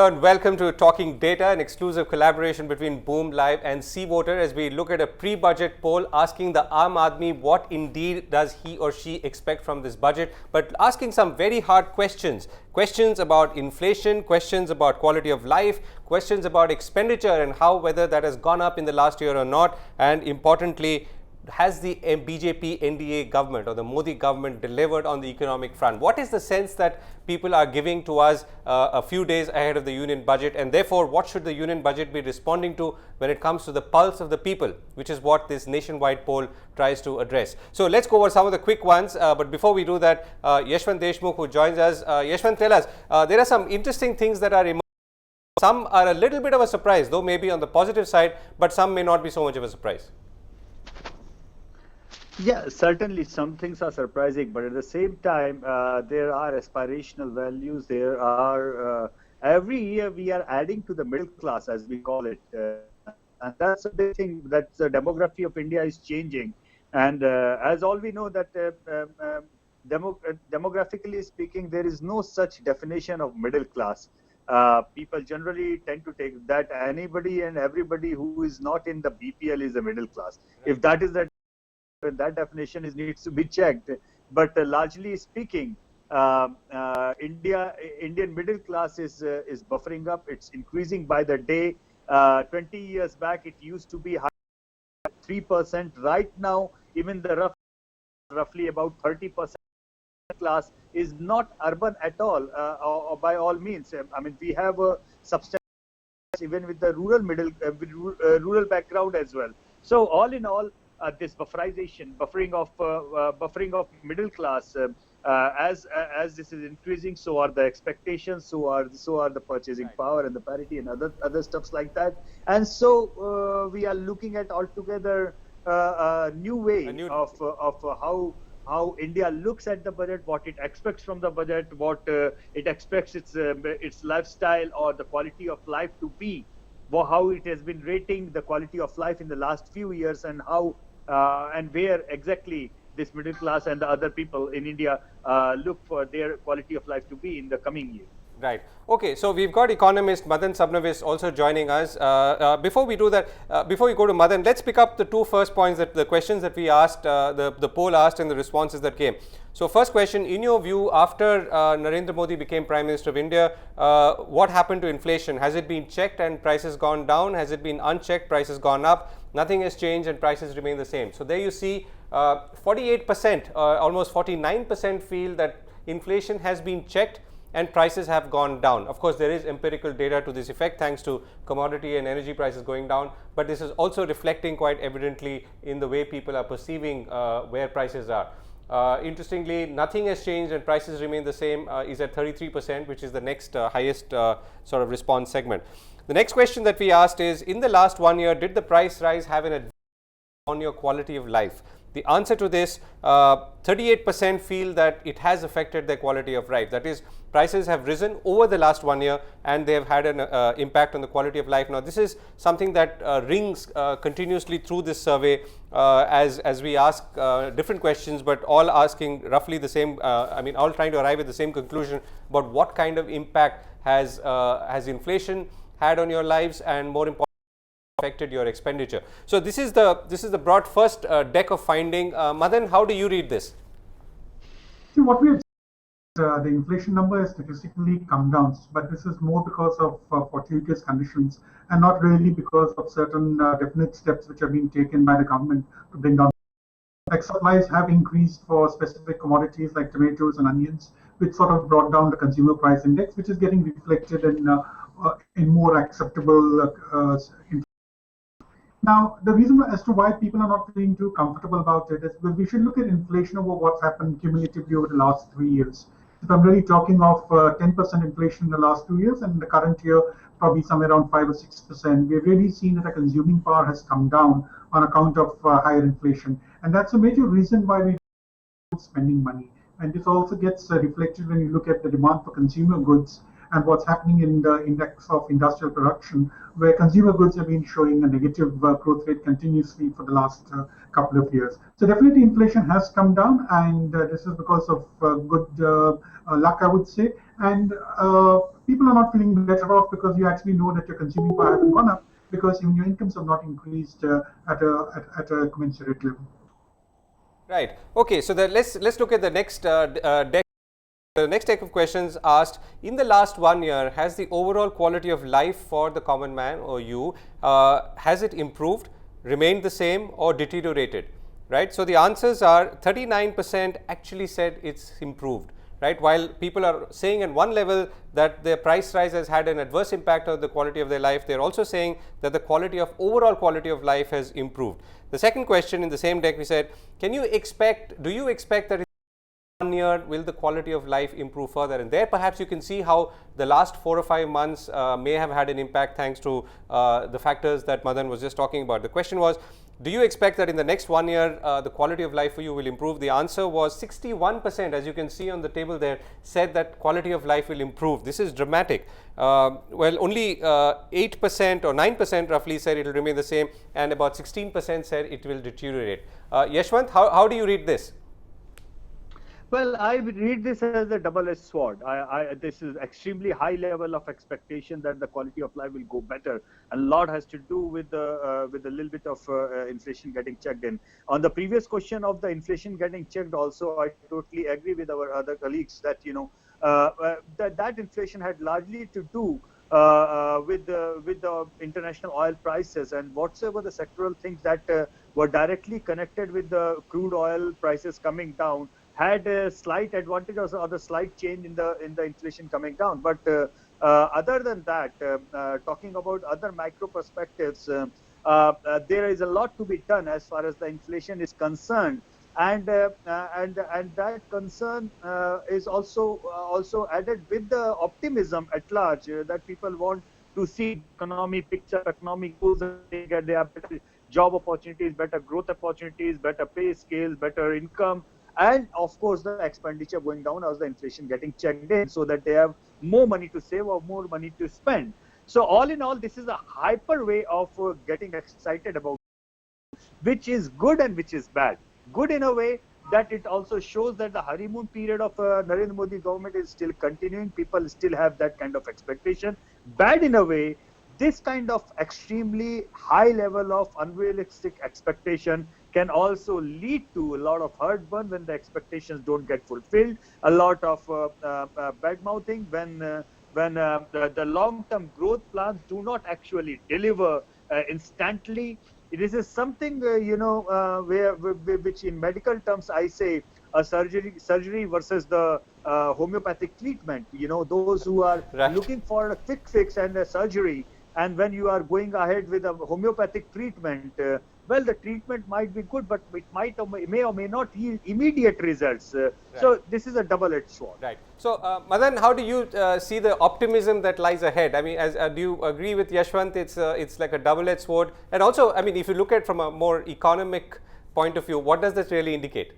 everyone, welcome to Talking Data, an exclusive collaboration between Boom Live and Sea Voter, as we look at a pre-budget poll asking the Aam Aadmi what indeed does he or she expect from this budget, but asking some very hard questions. Questions about inflation, questions about quality of life, questions about expenditure and how whether that has gone up in the last year or not, and importantly, has the BJP NDA government or the Modi government delivered on the economic front? What is the sense that people are giving to us a few days ahead of the union budget, and therefore what should the union budget be responding to when it comes to the pulse of the people, which is what this nationwide poll tries to address. So let's go over some of the quick ones, but before we do that, Yashwant Deshmukh, who joins us. Yashwant, tell us, there are some interesting things that are emerging. Some are a little bit of a surprise, though maybe on the positive side, but some may not be so much of a surprise. Yeah, certainly some things are surprising, but at the same time, there are aspirational values. There are, every year we are adding to the middle class, as we call it. And that's a big thing, that the demography of India is changing. And as all we know that demographically speaking, there is no such definition of middle class. People generally tend to take that anybody and everybody who is not in the BPL is a middle class. Right. If that is that definition needs to be checked, but largely speaking, Indian middle class is buffering up. It's increasing by the day. 20 years back, it used to be 3%. Right now, even the roughly about 30% class is not urban at all, or by all means. I mean, we have a substantial even with the rural background as well. So all in all, this buffering of middle class, as this is increasing, so are the expectations, so are the purchasing power and the parity and other stuffs like that. And so we are looking at altogether a new way of how India looks at the budget, what it expects from the budget, what it expects its lifestyle or the quality of life to be, how it has been rating the quality of life in the last few years, and how and where exactly this middle class and the other people in India look for their quality of life to be in the coming year. Right. Okay. So we've got economist Madan Sabnavis also joining us. Before we do that, before we go to Madan, let's pick up the two first points, that the questions that we asked, the poll asked, and the responses that came. So first question, in your view, after Narendra Modi became Prime Minister of India, what happened to inflation? Has it been checked and prices gone down? Has it been unchecked, prices gone up? Nothing has changed and prices remain the same. So there you see 48%, almost 49% feel that inflation has been checked and prices have gone down. Of course, there is empirical data to this effect thanks to commodity and energy prices going down, but this is also reflecting quite evidently in the way people are perceiving where prices are. Interestingly, nothing has changed and prices remain the same is at 33%, which is the next highest sort of response segment. The next question that we asked is, in the last 1 year, did the price rise have an advantage on your quality of life? The answer to this, 38% feel that it has affected their quality of life. That is, prices have risen over the last 1 year and they have had an impact on the quality of life. Now, this is something that rings continuously through this survey as we ask different questions, but all asking roughly the same, all trying to arrive at the same conclusion about what kind of impact has inflation had on your lives, and more importantly, affected your expenditure. So this is the broad first deck of finding. Madan, how do you read this? See, what we have the inflation number has statistically come down, but this is more because of fortuitous conditions and not really because of certain definite steps which are being taken by the government to bring down. Like, supplies have increased for specific commodities like tomatoes and onions, which sort of brought down the consumer price index, which is getting reflected in more acceptable Now, the reason as to why people are not feeling too comfortable about it is because we should look at inflation over what's happened cumulatively over the last 3 years. If I'm really talking of 10% inflation in the last 2 years, and in the current year, probably somewhere around 5 or 6%, we've really seen that the consuming power has come down on account of higher inflation. And that's a major reason why we're spending money. And this also gets reflected when you look at the demand for consumer goods. and what's happening in the index of industrial production, where consumer goods have been showing a negative growth rate continuously for the last couple of years. So definitely inflation has come down, and this is because of good luck, I would say. And people are not feeling better off because you actually know that your consuming power hasn't gone up because even your incomes have not increased at a commensurate level. Right. Okay. So let's look at the next deck. The next deck of questions asked, in the last 1 year, has the overall quality of life for the common man or you, has it improved, remained the same, or deteriorated? Right. So the answers are 39% actually said it's improved. Right. While people are saying at one level that the price rise has had an adverse impact on the quality of their life, they're also saying that the overall quality of life has improved. The second question in the same deck, we said, do you expect that 1 year will the quality of life improve further? And there perhaps you can see how the last 4 or 5 months may have had an impact thanks to the factors that Madan was just talking about. The question was, do you expect that in the next 1 year the quality of life for you will improve? The answer was 61%, as you can see on the table there, said that quality of life will improve. This is dramatic. Well, only 8% or 9% roughly said it will remain the same, and about 16% said it will deteriorate. Yashwant, how do you read this? Well, I read this as a double-edged sword. This is extremely high level of expectation that the quality of life will go better. A lot has to do with a little bit of inflation getting checked in. On the previous question of the inflation getting checked, also I totally agree with our other colleagues that that inflation had largely to do with the international oil prices and whatsoever the sectoral things that were directly connected with the crude oil prices coming down had a slight advantage or the slight change in the inflation coming down. But other than that, talking about other micro perspectives, there is a lot to be done as far as the inflation is concerned, and that concern is also added with the optimism at large that people want to see economy picture, economic goals, get their better job opportunities, better growth opportunities, better pay scales, better income. And of course, the expenditure going down as the inflation getting checked in so that they have more money to save or more money to spend. So all in all, this is a hyper way of getting excited about which is good and which is bad. Good in a way that it also shows that the honeymoon period of Narendra Modi government is still continuing. People still have that kind of expectation. Bad in a way, this kind of extremely high level of unrealistic expectation can also lead to a lot of heartburn when the expectations don't get fulfilled, a lot of bad mouthing when the long-term growth plans do not actually deliver instantly. This is something which in medical terms I say a surgery versus the homeopathic treatment. Those who are looking for a quick fix and a surgery, and when you are going ahead with a homeopathic treatment, well, the treatment might be good, but it may or may not yield immediate results. So this is a double-edged sword. Right. So, Madan, how do you see the optimism that lies ahead? I mean, do you agree with Yashwant? It's like a double-edged sword. And also, I mean, if you look at it from a more economic point of view, what does this really indicate?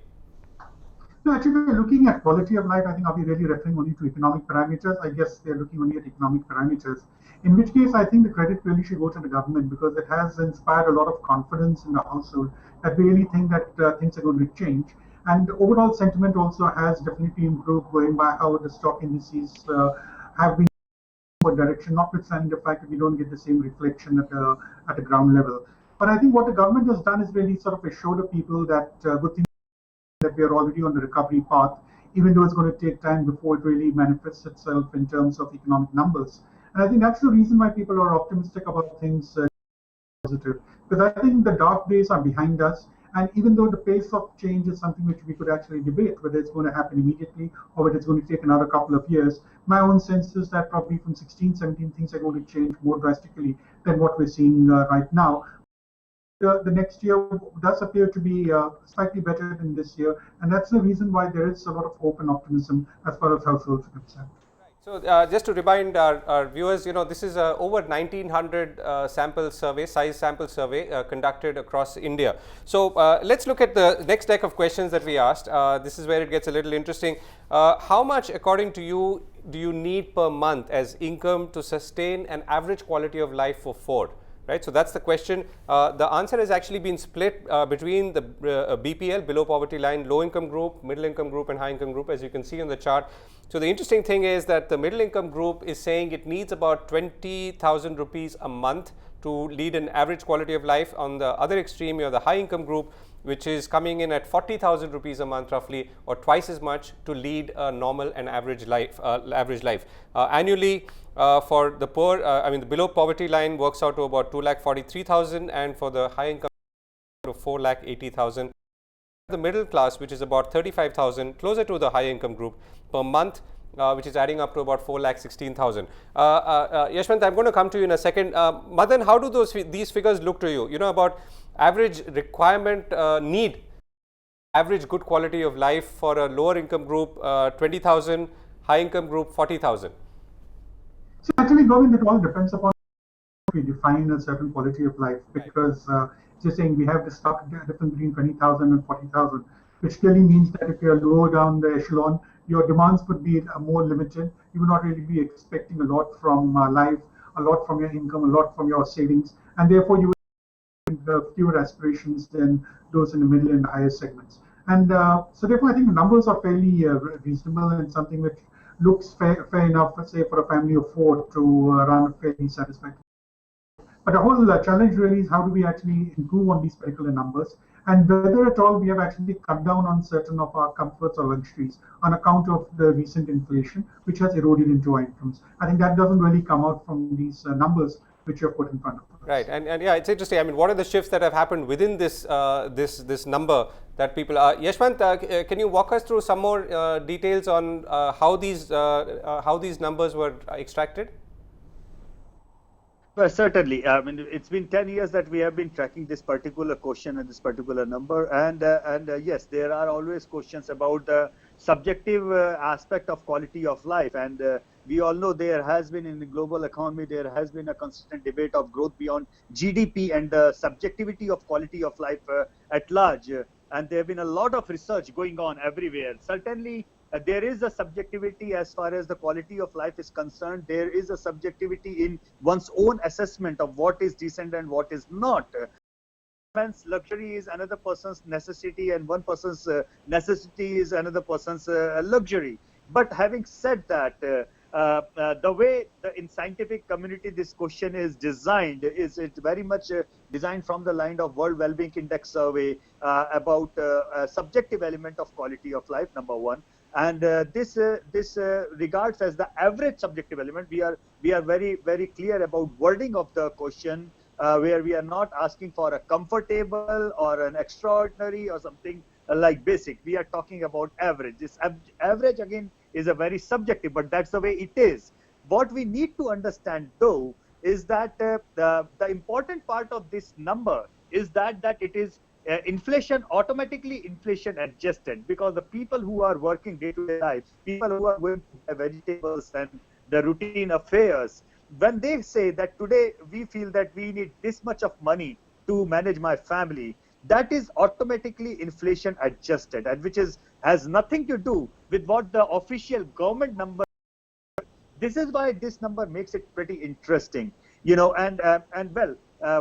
No, actually, we're looking at quality of life. I think, are we really referring only to economic parameters? I guess they're looking only at economic parameters. In which case, I think the credit really should go to the government because it has inspired a lot of confidence in the household that we really think that things are going to change. And the overall sentiment also has definitely improved going by how the stock indices have been in direction, notwithstanding the fact that we don't get the same reflection at the ground level. But I think what the government has done is really sort of assured the people that good things that we are already on the recovery path, even though it's going to take time before it really manifests itself in terms of economic numbers. And I think that's the reason why people are optimistic about things positive. Because I think the dark days are behind us. And even though the pace of change is something which we could actually debate, whether it's going to happen immediately or whether it's going to take another couple of years, my own sense is that probably from 16, 17, things are going to change more drastically than what we're seeing right now. The next year does appear to be slightly better than this year, and that's the reason why there is a lot of hope and optimism as far as households are concerned. So, just to remind our viewers, this is over 1900 sample survey conducted across India. So, let's look at the next deck of questions that we asked. This is where it gets a little interesting. How much, according to you, do you need per month as income to sustain an average quality of life for four? Right, so that's the question. The answer has actually been split between the BPL, below poverty line, low income group, middle income group and high income group, as you can see on the chart. So the interesting thing is that the middle income group is saying it needs about 20,000 rupees a month to lead an average quality of life. On the other extreme, you have the high income group, which is coming in at 40,000 rupees a month roughly, or twice as much to lead a normal and average life. Annually, for the poor, I mean the below poverty line works out to about 2,43,000, and for the high income to 4,80,000. The middle class, which is about 35,000, closer to the high income group per month, which is adding up to about 4,16,000. Yashwant, I'm going to come to you in a second. Madan, how do these figures look to you? You know, about average requirement need, average good quality of life for a lower income group 20,000, high income group 40,000. So actually, Govind, it all depends upon how we define a certain quality of life, because just saying we have the stock difference between 20,000 and 40,000, which clearly means that if you're lower down the echelon, your demands would be more limited. You would not really be expecting a lot from life, a lot from your income, a lot from your savings, and therefore you would have fewer aspirations than those in the middle and higher segments. And so therefore I think the numbers are fairly reasonable and something which looks fair enough, say, for a family of four to run a fairly satisfactory. But the whole challenge really is how do we actually improve on these particular numbers, and whether at all we have actually cut down on certain of our comforts or luxuries on account of the recent inflation, which has eroded into our incomes. I think that doesn't really come out from these numbers which you have put in front of us. Right, and yeah, it's interesting. I mean, what are the shifts that have happened within this this number that people are? Yashwant, can you walk us through some more details on how these numbers were extracted? Well, certainly. I mean, it's been 10 years that we have been tracking this particular question and this particular number. And yes, there are always questions about the subjective aspect of quality of life. And we all know there has been in the global economy, there has been a consistent debate of growth beyond GDP and the subjectivity of quality of life at large. And there have been a lot of research going on everywhere. Certainly, there is a subjectivity as far as the quality of life is concerned. There is a subjectivity in one's own assessment of what is decent and what is not. One's luxury is another person's necessity, and one person's necessity is another person's luxury. But having said that, the way in scientific community this question is designed is it's very much designed from the line of World Wellbeing Index survey about a subjective element of quality of life, number one. And this regards as the average subjective element. We are very clear about wording of the question, where we are not asking for a comfortable or an extraordinary or something like basic. We are talking about average. This average again is a very subjective, but that's the way it is. What we need to understand though is that the important part of this number is that it is automatically inflation adjusted, because the people who are working day-to-day life, people who are going to buy vegetables and the routine affairs, when they say that today we feel that we need this much of money to manage my family, that is automatically inflation adjusted, and which has nothing to do with what the official government number. This is why this number makes it pretty interesting, you know, and well,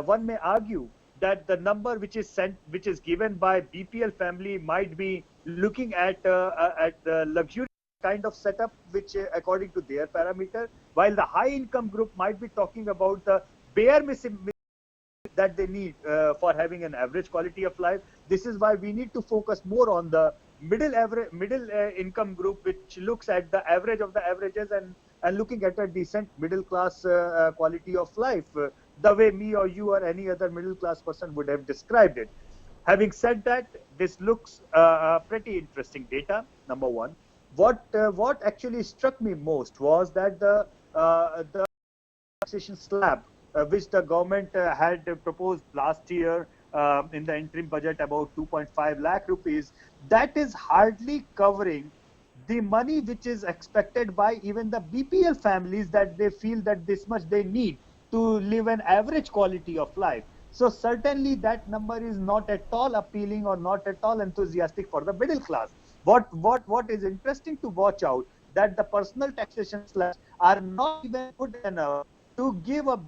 one may argue that the number which is given by BPL family might be looking at the luxury kind of setup, which according to their parameter, while the high income group might be talking about the bare minimum that they need for having an average quality of life. This is why we need to focus more on the middle income group, which looks at the average of the averages and looking at a decent middle class quality of life, the way me or you or any other middle class person would have described it. Having said that, this looks pretty interesting data, number one. What actually struck me most was that the taxation slab which the government had proposed last year in the interim budget, about 2.5 lakh rupees, that is hardly covering the money which is expected by even the BPL families, that they feel that this much they need to live an average quality of life. So certainly that number is not at all appealing or not at all enthusiastic for the middle class. What is interesting to watch out, that the personal taxation slabs are not even good enough to give a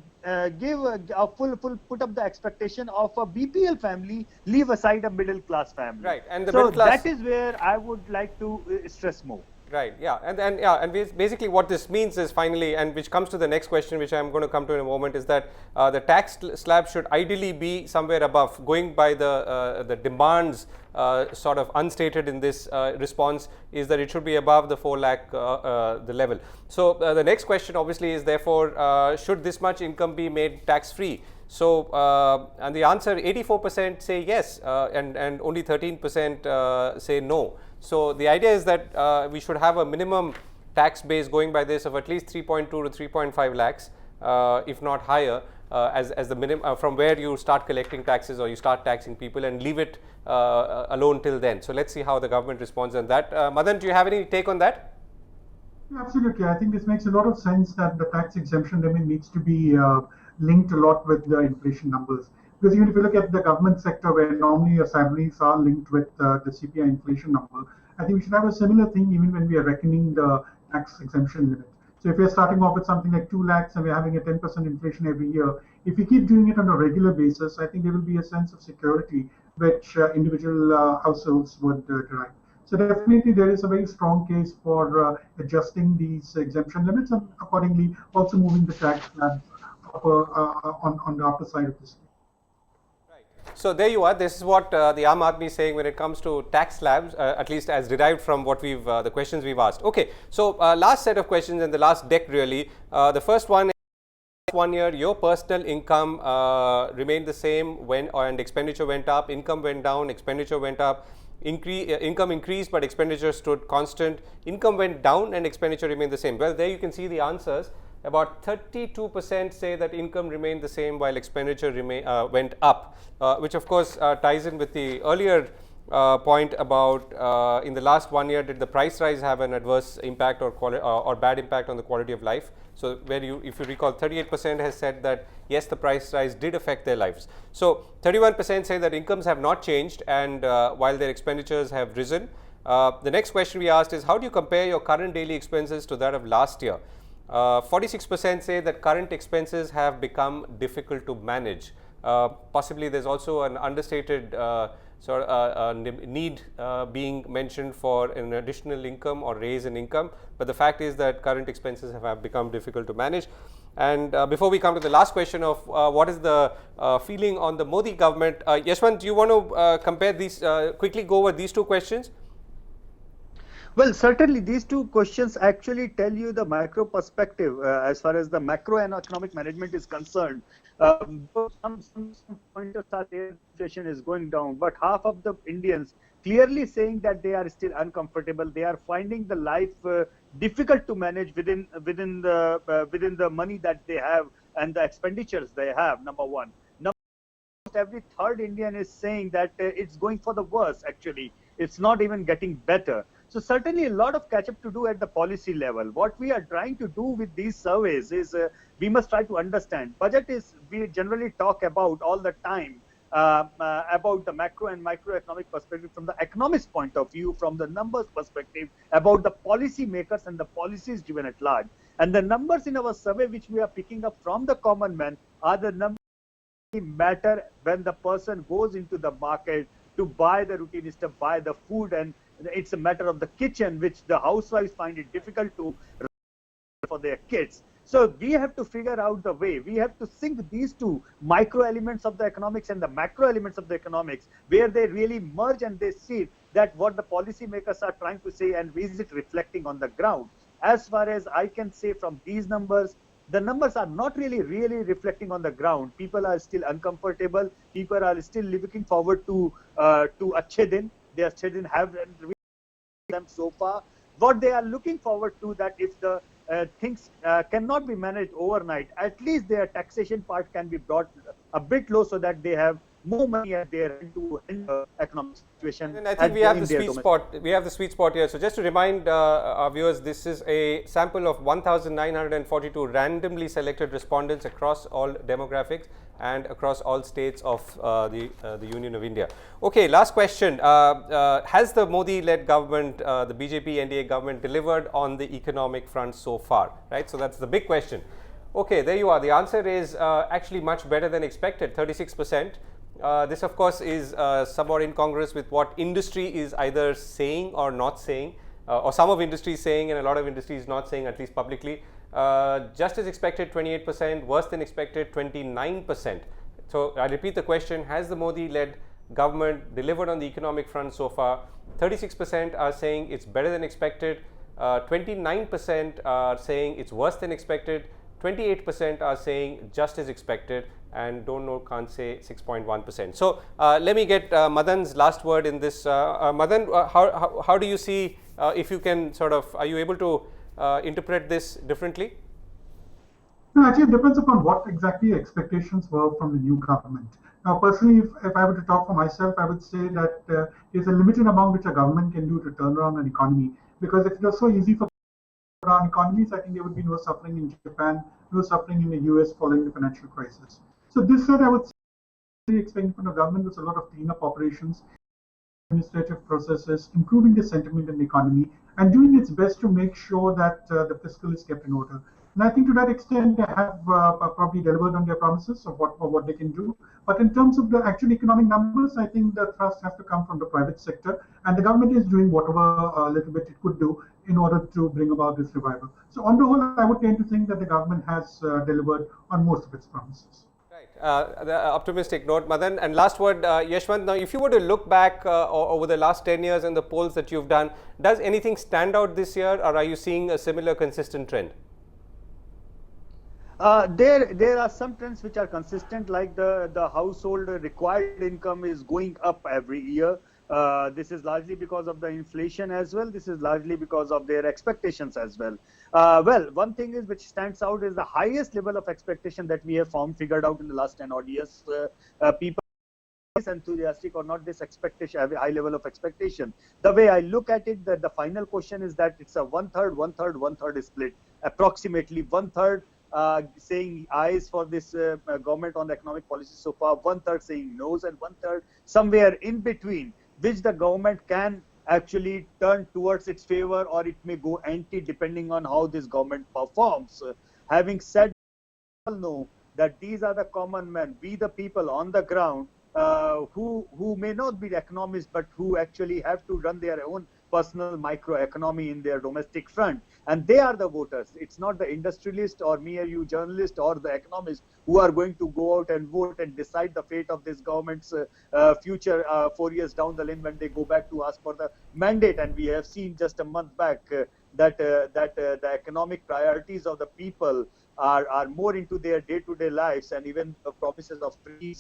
full put up the expectation of a BPL family, leave aside a middle class family. Right, and the So middle class. that is where I would like to stress more. Right. Yeah. And basically what this means is finally, and which comes to the next question, which I'm going to come to in a moment, is that the tax slab should ideally be somewhere above, going by the demands sort of unstated in this response, is that it should be above the 4 lakh the level. So the next question obviously is therefore should this much income be made tax free? So and the answer 84% say yes, and only 13% say no. So the idea is that we should have a minimum tax base going by this of at least 3.2 to 3.5 lakhs, if not higher, as the minimum from where you start collecting taxes or you start taxing people, and leave it alone till then. So let's see how the government responds on that. Madan, do you have any take on that? Absolutely. I think this makes a lot of sense that the tax exemption limit needs to be linked a lot with the inflation numbers. Because even if you look at the government sector, where normally your salaries are linked with the CPI inflation number, I think we should have a similar thing even when we are reckoning the tax exemption limit. So if we're starting off with something like 2 lakhs and we're having a 10% inflation every year, if we keep doing it on a regular basis, I think there will be a sense of security which individual households would derive. So definitely there is a very strong case for adjusting these exemption limits and accordingly also moving the tax slabs on the upper side of the scale. So there you are. This is what the Aam Aadmi is saying when it comes to tax slabs, at least as derived from what we've the questions we've asked. Okay, so last set of questions and the last deck really. The first one is, 1 year your personal income remained the same when and expenditure went up, income went down, expenditure went up. Income increased but expenditure stood constant, income went down and expenditure remained the same. Well, there you can see the answers. About 32% say that income remained the same while expenditure went up, which of course ties in with the earlier point about in the last 1 year, did the price rise have an adverse impact or bad impact on the quality of life? So where if you recall, 38% has said that yes, the price rise did affect their lives. So 31% say that incomes have not changed, and while their expenditures have risen. The next question we asked is, how do you compare your current daily expenses to that of last year? 46% say that current expenses have become difficult to manage. Possibly there's also an understated need being mentioned for an additional income or raise in income, but the fact is that current expenses have become difficult to manage. And before we come to the last question of what is the feeling on the Modi government, Yashwant, do you want to compare these, quickly go over these two questions? Well, certainly these two questions actually tell you the macro perspective as far as the macro and economic management is concerned. Some pointers are there, inflation is going down, but half of the Indians clearly saying that they are still uncomfortable. They are finding the life difficult to manage within the money that they have and the expenditures they have. Number one. Every third Indian is saying that it's going for the worse. Actually, it's not even getting better. So certainly a lot of catch up to do at the policy level. What we are trying to do with these surveys is we must try to understand. Budget is, we generally talk about all the time about the macro and microeconomic perspective from the economist point of view, from the numbers perspective, about the policy makers and the policies driven at large. And the numbers in our survey which we are picking up from the common man are the numbers matter when the person goes into the market to buy the routine stuff, buy the food, and it's a matter of the kitchen which the housewives find it difficult to for their kids. So we have to figure out the way. We have to sync these two micro elements of the economics and the macro elements of the economics, where they really merge and they see that what the policymakers are trying to say and is it reflecting on the ground. As far as I can say from these numbers, the numbers are not really reflecting on the ground. People are still uncomfortable. People are still looking forward to achhe din. Their children have them so far. What they are looking forward to, that if the things cannot be managed overnight, at least their taxation part can be brought a bit low so that they have more money at their end to handle economic situation. And I think we have the sweet spot. We have the sweet spot here. So just to remind our viewers, this is a sample of 1,942 randomly selected respondents across all demographics and across all states of the Union of India. Okay, last question. Has the Modi-led government, the BJP NDA government, delivered on the economic front so far? Right. So that's the big question. Okay, there you are. The answer is actually much better than expected, 36%. This of course is somewhat incongruous with what industry is either saying or not saying, or some of industry is saying and a lot of industry is not saying, at least publicly. Just as expected, 28%, worse than expected, 29%. So I repeat the question, has the Modi-led government delivered on the economic front so far? 36% are saying it's better than expected, 29% are saying it's worse than expected, 28% are saying just as expected, and don't know, can't say 6.1%. So let me get Madan's last word in this. Madan, how do you see, if you can sort of, are you able to interpret this differently? No, actually, it depends upon what exactly expectations were from the new government. Now, personally, if I were to talk for myself, I would say that there's a limited amount which a government can do to turn around an economy. Because if it was so easy for around economies, I think there would be no suffering in Japan, no suffering in the US following the financial crisis. So this said, I would say expecting from the government was a lot of cleanup operations, administrative processes, improving the sentiment in the economy, and doing its best to make sure that the fiscal is kept in order. And I think to that extent, they have probably delivered on their promises of what they can do. But in terms of the actual economic numbers, I think the thrust has to come from the private sector, and the government is doing whatever little bit it could do in order to bring about this revival. So on the whole, I would tend to think that the government has delivered on most of its promises. Right, the optimistic note, Madan. And last word, Yashwant, now if you were to look back over the last 10 years and the polls that you've done, does anything stand out this year, or are you seeing a similar consistent trend? There are some trends which are consistent, like the household required income is going up every year. This is largely because of the inflation as well. This is largely because of their expectations as well. Well, one thing is which stands out is the highest level of expectation that we have figured out in the last 10 odd years. People are enthusiastic or not, this expectation, have a high level of expectation. The way I look at it, that the final question is that it's a one-third, one-third, one-third split. Approximately one-third saying ayes for this government on the economic policy so far, one-third saying no's, and one-third somewhere in between, which the government can actually turn towards its favor, or it may go anti depending on how this government performs. Having said, we all know that these are the common men, we the people on the ground, who may not be economists, but who actually have to run their own personal microeconomy in their domestic front, and they are the voters. It's not the industrialist or me or you journalist or the economist who are going to go out and vote and decide the fate of this government's future 4 years down the line when they go back to ask for the mandate. And we have seen just a month back that the economic priorities of the people are more into their day-to-day lives, and even the promises of free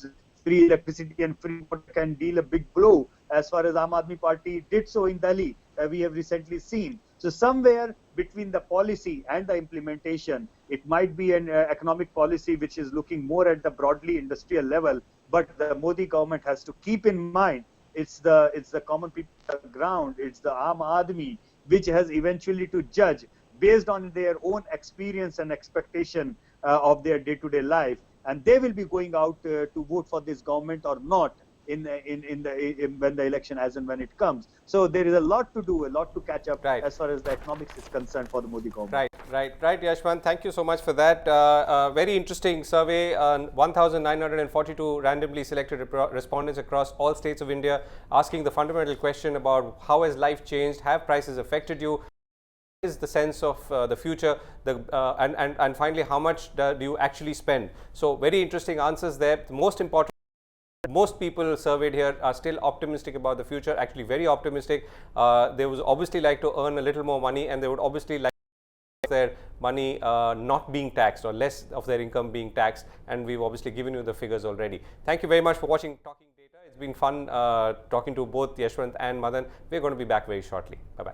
electricity and free water can deal a big blow, as far as Aam Aadmi Party did so in Delhi. We have recently seen. So somewhere between the policy and the implementation, it might be an economic policy which is looking more at the broadly industrial level, but the Modi government has to keep in mind it's the common people on the ground, it's the Aam Aadmi, which has eventually to judge based on their own experience and expectation of their day-to-day life, and they will be going out to vote for this government or not when the election, as and when it comes. So there is a lot to do, a lot to catch up, right, as far as the economics is concerned for the Modi government. Right, Yashwant. Thank you so much for that. Very interesting survey. 1,942 randomly selected respondents across all states of India, asking the fundamental question about how has life changed, have prices affected you, is the sense of the future, and finally, how much do you actually spend? So very interesting answers there. The most important, most people surveyed here are still optimistic about the future, actually very optimistic. They would obviously like to earn a little more money, and they would obviously like their money not being taxed, or less of their income being taxed, and we've obviously given you the figures already. Thank you very much for watching Talking Data. It's been fun talking to both Yashwant and Madan. We're going to be back very shortly. Bye-bye.